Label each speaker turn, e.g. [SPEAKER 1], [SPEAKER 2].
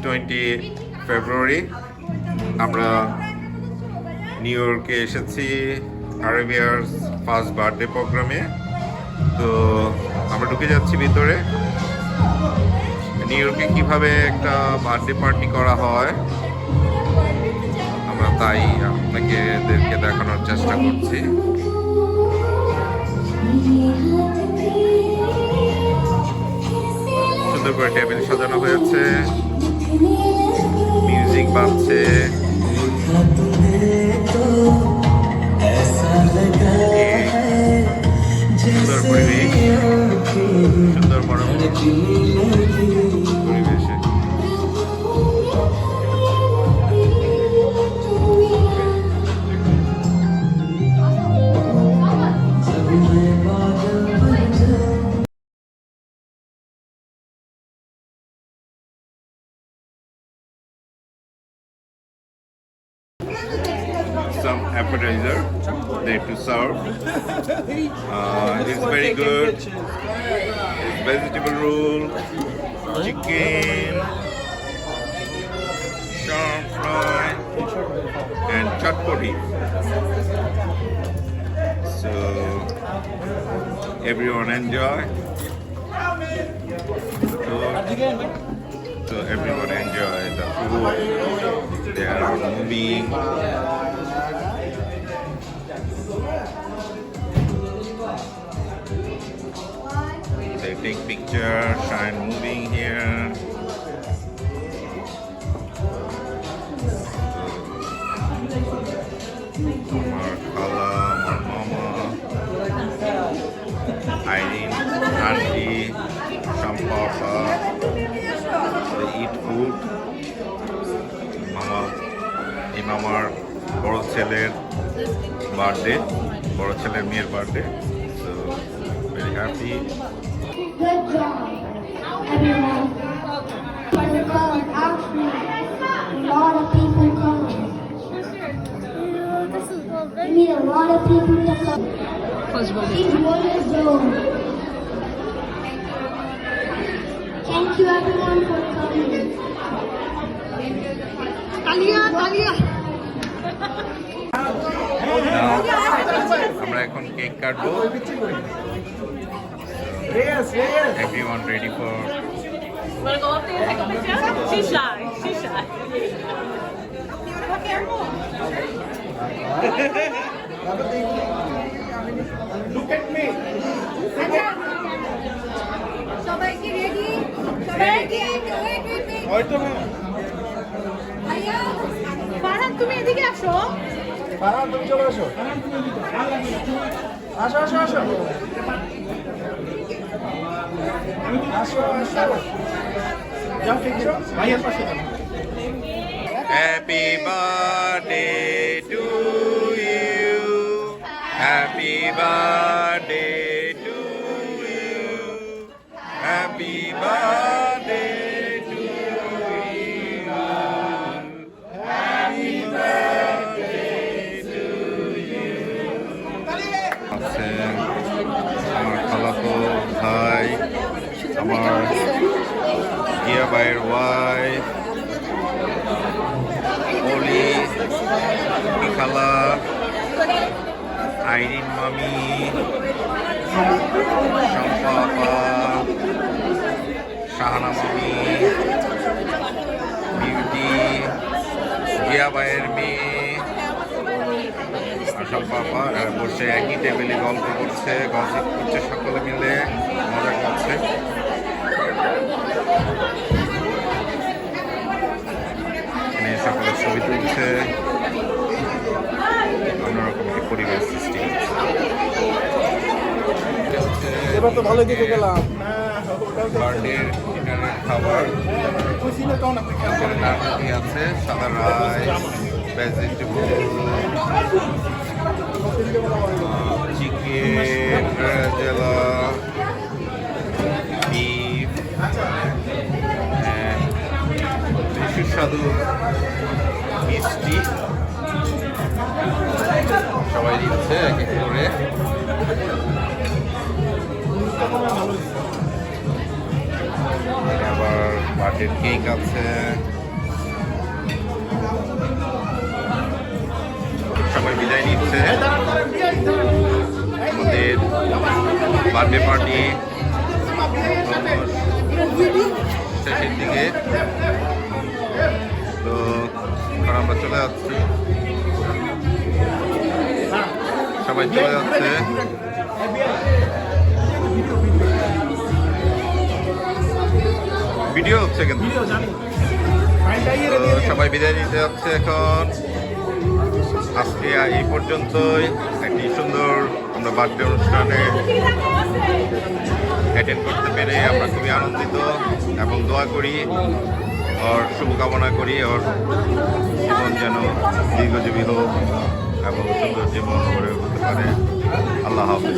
[SPEAKER 1] 20 ফেব্রুয়ারি আমরা নিউ ইয়র্কে এসেছি আরেবিয়ার ফার্স্ট বার্থডে প্রোগ্রামে। তো আমরা ঢুকে যাচ্ছি ভিতরে। নিউ ইয়র্কে কীভাবে একটা বার্থডে পার্টি করা হয় আমরা তাই আপনাদেরকে দেখানোর চেষ্টা করছি। সুন্দর করে টেবিল সাজানো হয়েছে, মিউজিক বাজছে, সুন্দর পরিবেশ, সুন্দর পরিবেশে some appetizer there to serve. It's very good. It's vegetable roll, chicken, shark fry, and chatpoti. So everyone enjoy. So everyone enjoy the food. They are moving. They take picture, shine moving here. Our Khala, our Mama, Irene, Auntie, Shampapa. They eat food. এই মামার বড় ছেলের birthday, বড় ছেলের মেয়ের birthday. So very happy.
[SPEAKER 2] Good job, everyone. A lot of people coming. We need a lot of people to come. Each one is doing. Thank you everyone for coming.
[SPEAKER 1] আমরা এখন cake কাটবো। Everyone ready for?
[SPEAKER 3] Wanna go up there and take a picture? She's shy. She's shy.
[SPEAKER 4] Look at me.
[SPEAKER 2] সবাই কি ready? সবাই কি
[SPEAKER 4] হয়তো না।
[SPEAKER 2] ভাইয়া
[SPEAKER 3] ফারহান তুমি এদিকে আসো।
[SPEAKER 4] ফারহান তুমি চলে আসো। আসো আসো আসো। আসো আসো। যাও ঠিক আছে। ভাইয়ের পাশে যাও।
[SPEAKER 1] Happy birthday to you. Happy birthday to you. Happy birthday to you. Happy birthday to you. আমার খালাতো ভাই, আমার জিয়া ভাইয়ের ওয়াইফ, অলি, খালা, আইরিন মামি, শম্পা আপা, শাহানা মামি, বিউটি, জিয়া ভাইয়ের মেয়ে, আর শম্পা আপা বসে একই টেবিলে গল্প করছে, গসিপ করছে, সকলে মিলে মজা করছে। সকলে ছবি তুলছে, অন্যরকম একটি পরিবেশ সৃষ্টি হচ্ছে।
[SPEAKER 4] এবার তো ভালো দিকে গেলাম।
[SPEAKER 1] বার্থডে ডিনারের খাবার নাটকি আছে, সাদা রাইস, ভেজিটেবল, চিকেন, জেলা, বিফ, সুস্বাদু মিষ্টি সবাই দিচ্ছে এক এক করে। আবার বার্থডে কেক আছে। সবাই বিদায় নিচ্ছে আমাদের বার্থডে পার্টি শেষের দিকে। তো এখন আমরা চলে যাচ্ছি, সবাই চলে যাচ্ছে। ভিডিও হচ্ছে কিন্তু। তো সবাই বিদায় নিতে যাচ্ছে এখন। আজকে এই পর্যন্তই। একটি সুন্দর আমরা বার্থডে অনুষ্ঠানে অ্যাটেন্ড করতে পেরে আমরা খুবই আনন্দিত এবং দোয়া করি, ওর শুভকামনা করি, ওর জীবন যেন দীর্ঘজীবী হোক এবং সুন্দর জীবন গড়ে উঠতে পারে। আল্লাহ হাফেজ।